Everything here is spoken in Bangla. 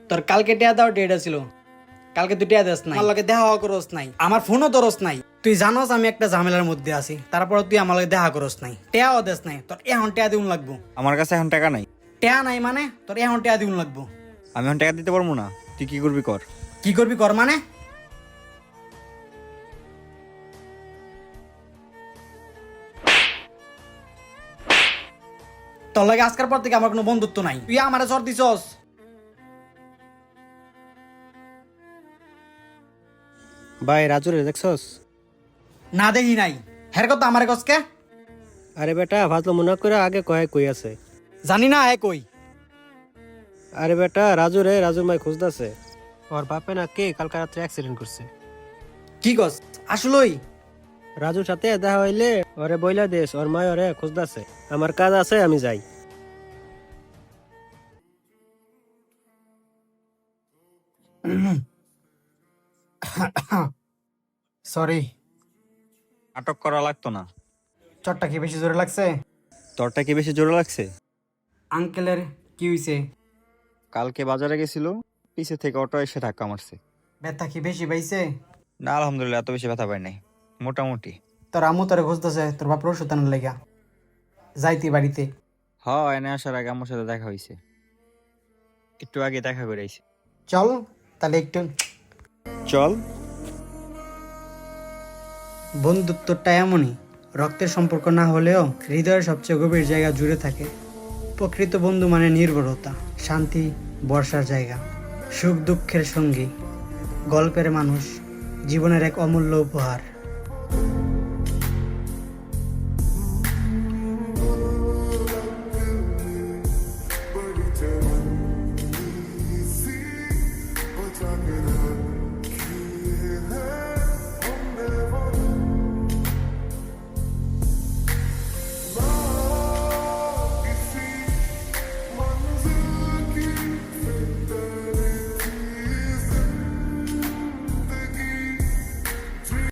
তোর কালকে টিয়া দাও ডেটা ছিল, কালকে তুই টিয়া দেস নাই, আমার লগে দেখা করস নাই, আমার ফোনও তোরস নাই। তুই জানোস আমি একটা ঝামেলার মধ্যে আছি, তারপর তুই আমার লগে দেখা করস নাই, টিয়াও দেস নাই। তোর এখন টিয়া দিউন লাগবো। আমার কাছে এখন টাকা নাই। টিয়া নাই মানে তোর এখন টিয়া দিউন লাগবো। আমি এখন টাকা দিতে পারবো না, তুই কি করবি কর। কি করবি কর মানে? তোর লাগে আজকের পর থেকে আমার কোনো বন্ধুত্ব নাই, তুই আমারে চর দিছস। ভাই রাজুরে দেখছস? না দেখি নাই, হের কথা আমারে কসকে? আরে বেটা ভাজলো মনে করে আগে কই আছে। জানি না হ্যাঁ কই। আরে বেটা রাজুর মাই খুঁজতাছে। ওর বাপে না কে কালকে রাত্রে অ্যাক্সিডেন্ট করছে। কি কস আসলেই? রাজুর সাথে দেখা হইলে ওরে বইলা দেশ, ওর মায় ওরে খুঁজতাছে। আমার কাজ আছে, আমি যাই। সরি। নাটক করা লাগতো না। চটটা কি বেশি জোরে লাগছে? তোরটা কি বেশি জোরে লাগছে? আঙ্কেলের কি হইছে? কালকে বাজারে গেছিল, পিছে থেকে অটো এসে ধাক্কা মারছে। ব্যথা কি বেশি পাইছে? না আলহামদুলিল্লাহ, এত বেশি ব্যথা পাই নাই, মোটামুটি। তোর আম্মু তোরে খুঁজতেছে তোর বাপর ওষুধ আনার লেগা। যাইতি বাড়িতে। এনে আসার আগে আমার সাথে দেখা হয়েছে, একটু আগে দেখা করে আইছে। চল তাহলে একটু। চল। বন্ধুত্বটা এমনই, রক্তের সম্পর্ক না হলেও হৃদয়ের সবচেয়ে গভীর জায়গা জুড়ে থাকে। প্রকৃত বন্ধু মানে নির্ভরতা, শান্তি, বর্ষার জায়গা, সুখ দুঃখের সঙ্গী, গল্পের মানুষ, জীবনের এক অমূল্য উপহার।